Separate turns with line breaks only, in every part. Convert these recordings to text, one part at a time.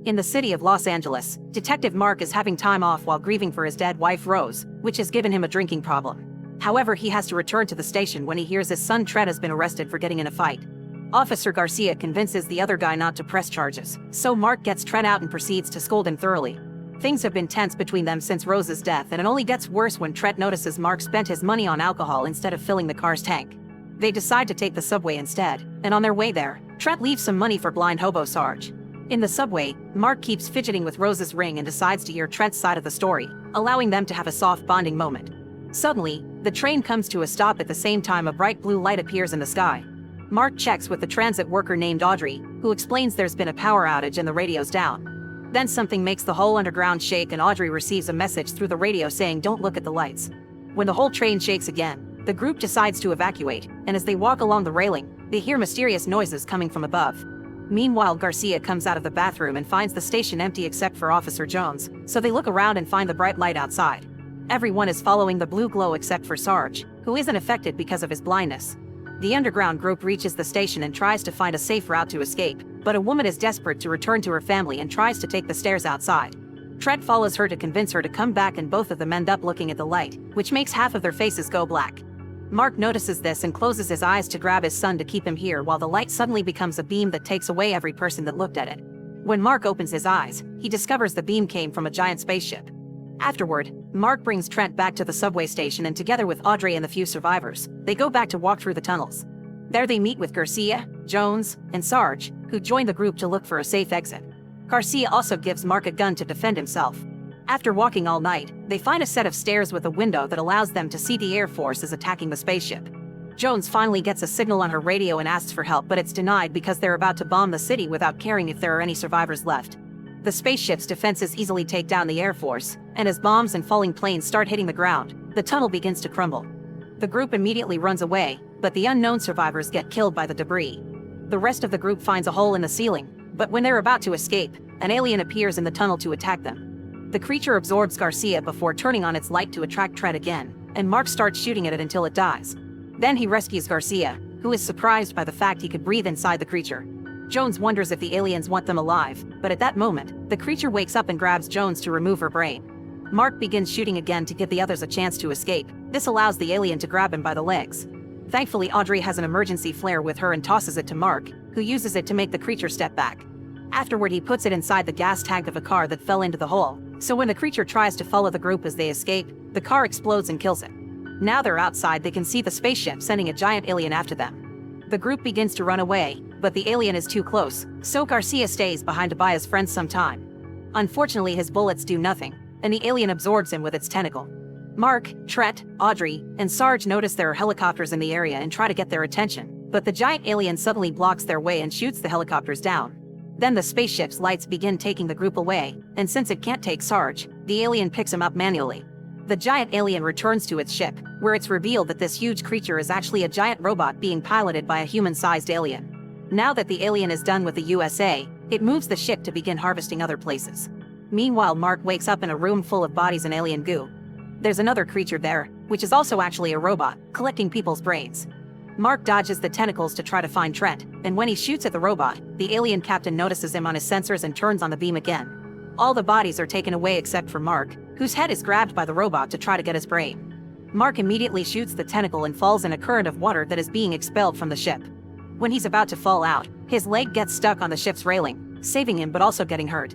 In the city of Los Angeles, Detective Mark is having time off while grieving for his dead wife Rose, which has given him a drinking problem. However, he has to return to the station when he hears his son Trent has been arrested for getting in a fight. Officer Garcia convinces the other guy not to press charges, so Mark gets Trent out and proceeds to scold him thoroughly. Things have been tense between them since Rose's death, and it only gets worse when Trent notices Mark spent his money on alcohol instead of filling the car's tank. They decide to take the subway instead, and on their way there, Trent leaves some money for blind hobo Sarge. In the subway, Mark keeps fidgeting with Rose's ring and decides to hear Trent's side of the story, allowing them to have a soft bonding moment. Suddenly, the train comes to a stop at the same time a bright blue light appears in the sky. Mark checks with the transit worker named Audrey, who explains there's been a power outage and the radio's down. Then something makes the whole underground shake and Audrey receives a message through the radio saying don't look at the lights. When the whole train shakes again, the group decides to evacuate, and as they walk along the railing, they hear mysterious noises coming from above. Meanwhile, Garcia comes out of the bathroom and finds the station empty except for Officer Jones, so they look around and find the bright light outside. Everyone is following the blue glow except for Sarge, who isn't affected because of his blindness. The underground group reaches the station and tries to find a safe route to escape, but a woman is desperate to return to her family and tries to take the stairs outside. Trent follows her to convince her to come back, and both of them end up looking at the light, which makes half of their faces go black. Mark notices this and closes his eyes to grab his son to keep him here while the light suddenly becomes a beam that takes away every person that looked at it. When Mark opens his eyes, he discovers the beam came from a giant spaceship. Afterward, Mark brings Trent back to the subway station, and together with Audrey and the few survivors, they go back to walk through the tunnels. There they meet with Garcia, Jones, and Sarge, who join the group to look for a safe exit. Garcia also gives Mark a gun to defend himself. After walking all night, they find a set of stairs with a window that allows them to see the Air Force is attacking the spaceship. Jones finally gets a signal on her radio and asks for help, but it's denied because they're about to bomb the city without caring if there are any survivors left. The spaceship's defenses easily take down the Air Force, and as bombs and falling planes start hitting the ground, the tunnel begins to crumble. The group immediately runs away, but the unknown survivors get killed by the debris. The rest of the group finds a hole in the ceiling, but when they're about to escape, an alien appears in the tunnel to attack them. The creature absorbs Garcia before turning on its light to attract Trent again, and Mark starts shooting at it until it dies. Then he rescues Garcia, who is surprised by the fact he could breathe inside the creature. Jones wonders if the aliens want them alive, but at that moment, the creature wakes up and grabs Jones to remove her brain. Mark begins shooting again to give the others a chance to escape. This allows the alien to grab him by the legs. Thankfully, Audrey has an emergency flare with her and tosses it to Mark, who uses it to make the creature step back. Afterward, he puts it inside the gas tank of a car that fell into the hole, so when the creature tries to follow the group as they escape, the car explodes and kills it. Now they're outside, they can see the spaceship sending a giant alien after them. The group begins to run away, but the alien is too close, so Garcia stays behind to buy his friends some time. Unfortunately, his bullets do nothing, and the alien absorbs him with its tentacle. Mark, Trent, Audrey, and Sarge notice there are helicopters in the area and try to get their attention, but the giant alien suddenly blocks their way and shoots the helicopters down. Then the spaceship's lights begin taking the group away, and since it can't take Sarge, the alien picks him up manually. The giant alien returns to its ship, where it's revealed that this huge creature is actually a giant robot being piloted by a human-sized alien. Now that the alien is done with the USA, it moves the ship to begin harvesting other places. Meanwhile, Mark wakes up in a room full of bodies and alien goo. There's another creature there, which is also actually a robot, collecting people's brains. Mark dodges the tentacles to try to find Trent, and when he shoots at the robot, the alien captain notices him on his sensors and turns on the beam again. All the bodies are taken away except for Mark, whose head is grabbed by the robot to try to get his brain. Mark immediately shoots the tentacle and falls in a current of water that is being expelled from the ship. When he's about to fall out, his leg gets stuck on the ship's railing, saving him but also getting hurt.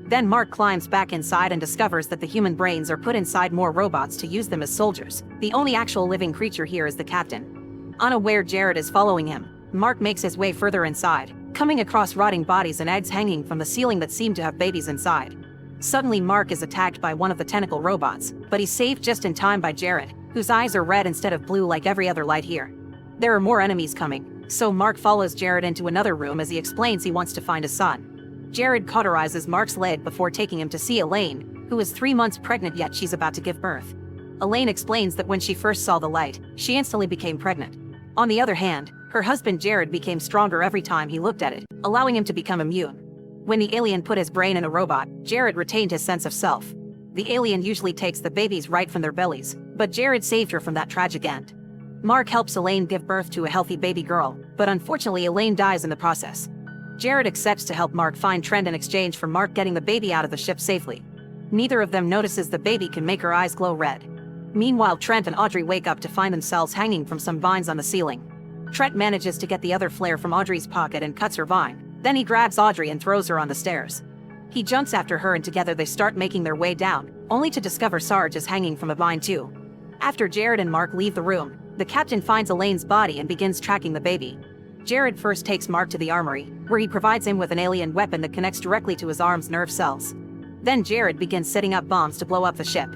Then Mark climbs back inside and discovers that the human brains are put inside more robots to use them as soldiers. The only actual living creature here is the captain. Unaware Jared is following him, Mark makes his way further inside, coming across rotting bodies and eggs hanging from the ceiling that seem to have babies inside. Suddenly, Mark is attacked by one of the tentacle robots, but he's saved just in time by Jared, whose eyes are red instead of blue like every other light here. There are more enemies coming, so Mark follows Jared into another room as he explains he wants to find his son. Jared cauterizes Mark's leg before taking him to see Elaine, who is 3 months pregnant yet she's about to give birth. Elaine explains that when she first saw the light, she instantly became pregnant. On the other hand, her husband Jared became stronger every time he looked at it, allowing him to become immune. When the alien put his brain in a robot, Jared retained his sense of self. The alien usually takes the babies right from their bellies, but Jared saved her from that tragic end. Mark helps Elaine give birth to a healthy baby girl, but unfortunately Elaine dies in the process. Jared accepts to help Mark find Trent in exchange for Mark getting the baby out of the ship safely. Neither of them notices the baby can make her eyes glow red. Meanwhile, Trent and Audrey wake up to find themselves hanging from some vines on the ceiling. Trent manages to get the other flare from Audrey's pocket and cuts her vine. Then he grabs Audrey and throws her on the stairs. He jumps after her and together they start making their way down, only to discover Sarge is hanging from a vine too. After Jared and Mark leave the room, the captain finds Elaine's body and begins tracking the baby. Jared first takes Mark to the armory, where he provides him with an alien weapon that connects directly to his arm's nerve cells. Then Jared begins setting up bombs to blow up the ship.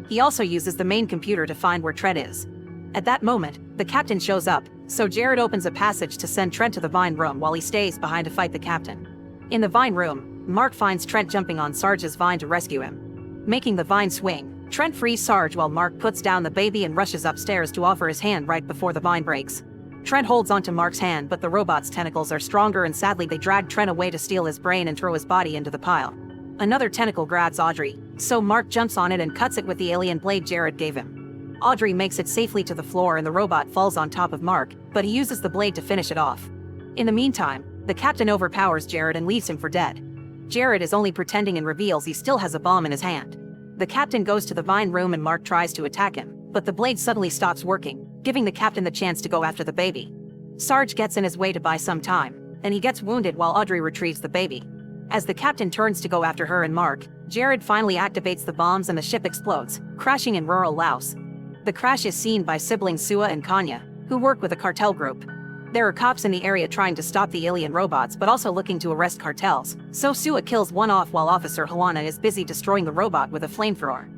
He also uses the main computer to find where Trent is. At that moment, the captain shows up, so Jared opens a passage to send Trent to the vine room while he stays behind to fight the captain. In the vine room, Mark finds Trent jumping on Sarge's vine to rescue him. Making the vine swing, Trent frees Sarge while Mark puts down the baby and rushes upstairs to offer his hand right before the vine breaks. Trent holds onto Mark's hand, but the robot's tentacles are stronger and sadly they drag Trent away to steal his brain and throw his body into the pile. Another tentacle grabs Audrey, so Mark jumps on it and cuts it with the alien blade Jared gave him. Audrey makes it safely to the floor and the robot falls on top of Mark, but he uses the blade to finish it off. In the meantime, the captain overpowers Jared and leaves him for dead. Jared is only pretending and reveals he still has a bomb in his hand. The captain goes to the vine room and Mark tries to attack him, but the blade suddenly stops working, giving the captain the chance to go after the baby. Sarge gets in his way to buy some time, and he gets wounded while Audrey retrieves the baby. As the captain turns to go after her and Mark, Jared finally activates the bombs and the ship explodes, crashing in rural Laos. The crash is seen by siblings Sua and Kanya, who work with a cartel group. There are cops in the area trying to stop the alien robots but also looking to arrest cartels, so Sua kills one off while Officer Juana is busy destroying the robot with a flamethrower.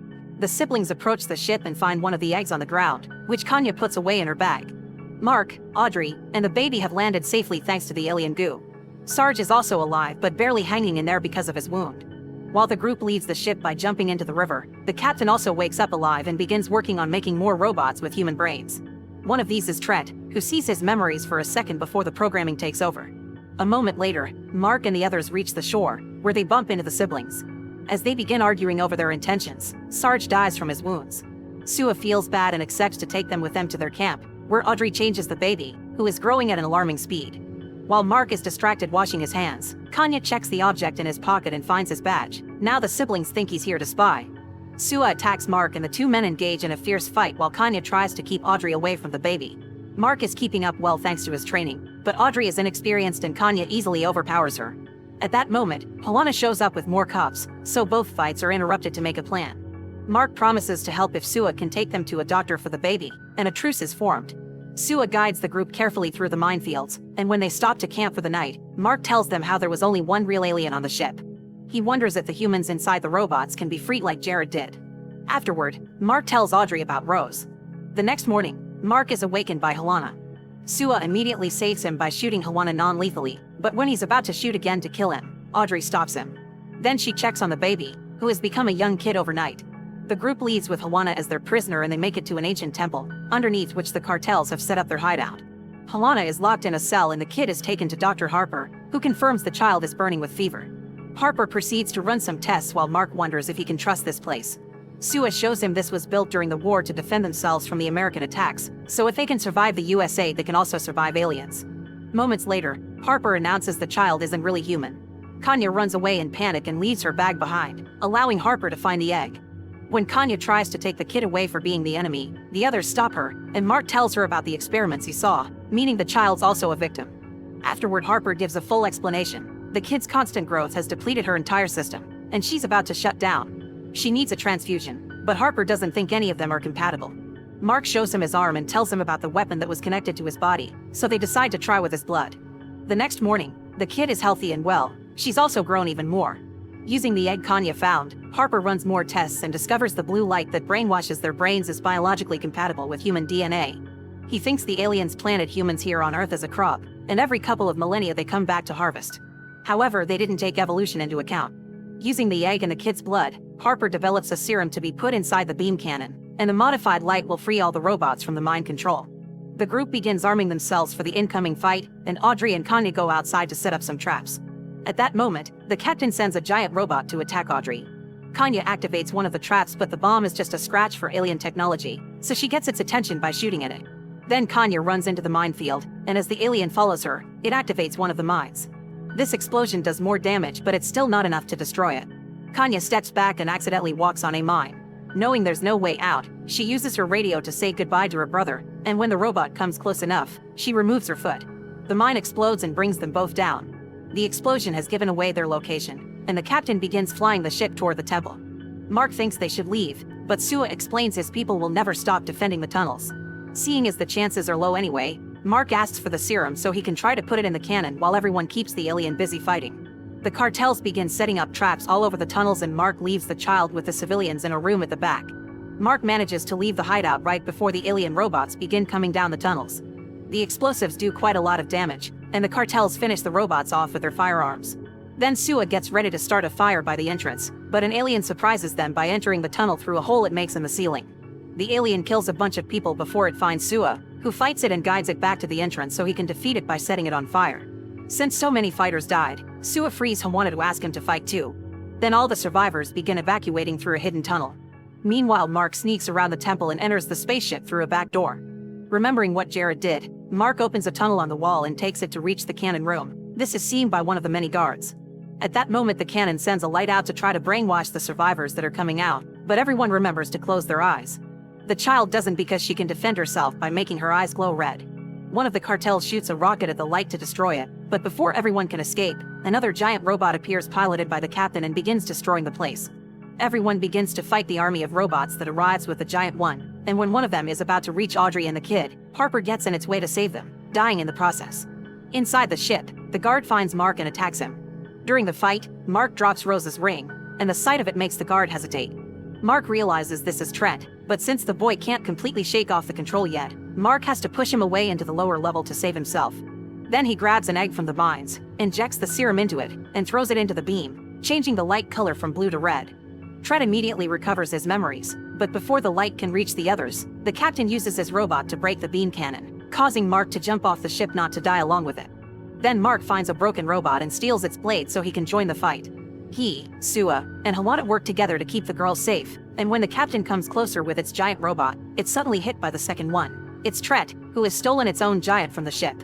The siblings approach the ship and find one of the eggs on the ground, which Kanya puts away in her bag. Mark, Audrey, and the baby have landed safely thanks to the alien goo. Sarge is also alive but barely hanging in there because of his wound. While the group leaves the ship by jumping into the river, the captain also wakes up alive and begins working on making more robots with human brains. One of these is Trent, who sees his memories for a second before the programming takes over. A moment later, Mark and the others reach the shore, where they bump into the siblings. As they begin arguing over their intentions, Sarge dies from his wounds. Sua feels bad and accepts to take them with them to their camp, where Audrey changes the baby, who is growing at an alarming speed. While Mark is distracted washing his hands, Kanya checks the object in his pocket and finds his badge. Now the siblings think he's here to spy. Sua attacks Mark and the two men engage in a fierce fight while Kanya tries to keep Audrey away from the baby. Mark is keeping up well thanks to his training, but Audrey is inexperienced and Kanya easily overpowers her. At that moment, Juana shows up with more cops, so both fights are interrupted to make a plan. Mark promises to help if Sua can take them to a doctor for the baby, and a truce is formed. Sua guides the group carefully through the minefields, and when they stop to camp for the night, Mark tells them how there was only one real alien on the ship. He wonders if the humans inside the robots can be freed like Jared did. Afterward, Mark tells Audrey about Rose. The next morning, Mark is awakened by Juana. Sua immediately saves him by shooting Juana non-lethally, but when he's about to shoot again to kill him, Audrey stops him. Then she checks on the baby, who has become a young kid overnight. The group leaves with Juana as their prisoner and they make it to an ancient temple, underneath which the cartels have set up their hideout. Juana is locked in a cell and the kid is taken to Dr. Harper, who confirms the child is burning with fever. Harper proceeds to run some tests while Mark wonders if he can trust this place. Sua shows him this was built during the war to defend themselves from the American attacks, so if they can survive the USA they can also survive aliens. Moments later, Harper announces the child isn't really human. Kanya runs away in panic and leaves her bag behind, allowing Harper to find the egg. When Kanya tries to take the kid away for being the enemy, the others stop her, and Mark tells her about the experiments he saw, meaning the child's also a victim. Afterward, Harper gives a full explanation. The kid's constant growth has depleted her entire system, and she's about to shut down. She needs a transfusion, but Harper doesn't think any of them are compatible. Mark shows him his arm and tells him about the weapon that was connected to his body, so they decide to try with his blood. The next morning, the kid is healthy and well. She's also grown even more. Using the egg Kanya found, Harper runs more tests and discovers the blue light that brainwashes their brains is biologically compatible with human DNA. He thinks the aliens planted humans here on Earth as a crop, and every couple of millennia they come back to harvest. However, they didn't take evolution into account. Using the egg and the kid's blood, Harper develops a serum to be put inside the beam cannon, and the modified light will free all the robots from the mind control. The group begins arming themselves for the incoming fight, and Audrey and Kanya go outside to set up some traps. At that moment, the captain sends a giant robot to attack Audrey. Kanya activates one of the traps, but the bomb is just a scratch for alien technology, so she gets its attention by shooting at it. Then Kanya runs into the minefield, and as the alien follows her, it activates one of the mines. This explosion does more damage, but it's still not enough to destroy it. Kanya steps back and accidentally walks on a mine. Knowing there's no way out, she uses her radio to say goodbye to her brother, and when the robot comes close enough, she removes her foot. The mine explodes and brings them both down. The explosion has given away their location, and the captain begins flying the ship toward the temple. Mark thinks they should leave, but Sua explains his people will never stop defending the tunnels. Seeing as the chances are low anyway, Mark asks for the serum so he can try to put it in the cannon while everyone keeps the alien busy fighting. The cartels begin setting up traps all over the tunnels and Mark leaves the child with the civilians in a room at the back. Mark manages to leave the hideout right before the alien robots begin coming down the tunnels. The explosives do quite a lot of damage, and the cartels finish the robots off with their firearms. Then Sua gets ready to start a fire by the entrance, but an alien surprises them by entering the tunnel through a hole it makes in the ceiling. The alien kills a bunch of people before it finds Sua, who fights it and guides it back to the entrance so he can defeat it by setting it on fire. Since so many fighters died, Sua frees Hawana to ask him to fight too. Then all the survivors begin evacuating through a hidden tunnel. Meanwhile, Mark sneaks around the temple and enters the spaceship through a back door. Remembering what Jared did, Mark opens a tunnel on the wall and takes it to reach the cannon room. This is seen by one of the many guards. At that moment, the cannon sends a light out to try to brainwash the survivors that are coming out, but everyone remembers to close their eyes. The child doesn't because she can defend herself by making her eyes glow red. One of the cartels shoots a rocket at the light to destroy it, but before everyone can escape, another giant robot appears piloted by the captain and begins destroying the place. Everyone begins to fight the army of robots that arrives with the giant one, and when one of them is about to reach Audrey and the kid, Harper gets in its way to save them, dying in the process. Inside the ship, the guard finds Mark and attacks him. During the fight, Mark drops Rose's ring, and the sight of it makes the guard hesitate. Mark realizes this is Trent, but since the boy can't completely shake off the control yet, Mark has to push him away into the lower level to save himself. Then he grabs an egg from the mines, injects the serum into it, and throws it into the beam, changing the light color from blue to red. Trent immediately recovers his memories, but before the light can reach the others, the captain uses his robot to break the beam cannon, causing Mark to jump off the ship not to die along with it. Then Mark finds a broken robot and steals its blade so he can join the fight. He, Sua, and Hawana work together to keep the girls safe, and when the captain comes closer with its giant robot, it's suddenly hit by the second one. It's Trent, who has stolen its own giant from the ship.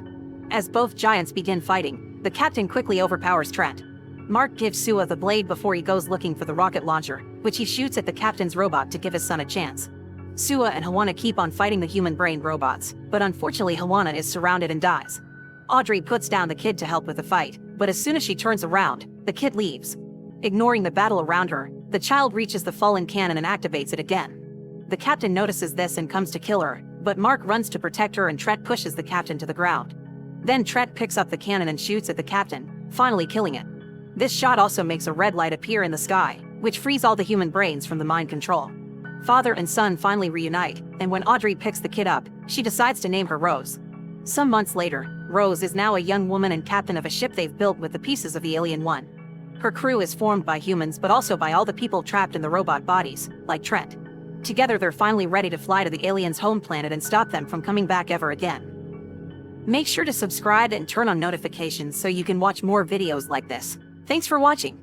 As both giants begin fighting, the captain quickly overpowers Trent. Mark gives Sua the blade before he goes looking for the rocket launcher, which he shoots at the captain's robot to give his son a chance. Sua and Hawana keep on fighting the human-brained robots, but unfortunately Hawana is surrounded and dies. Audrey puts down the kid to help with the fight, but as soon as she turns around, the kid leaves. Ignoring the battle around her, the child reaches the fallen cannon and activates it again. The captain notices this and comes to kill her, but Mark runs to protect her and Trent pushes the captain to the ground. Then Trent picks up the cannon and shoots at the captain, finally killing it. This shot also makes a red light appear in the sky, which frees all the human brains from the mind control. Father and son finally reunite, and when Audrey picks the kid up, she decides to name her Rose. Some months later, Rose is now a young woman and captain of a ship they've built with the pieces of the Alien One. Her crew is formed by humans but also by all the people trapped in the robot bodies, like Trent. Together they're finally ready to fly to the aliens' home planet and stop them from coming back ever again. Make sure to subscribe and turn on notifications so you can watch more videos like this. Thanks for watching.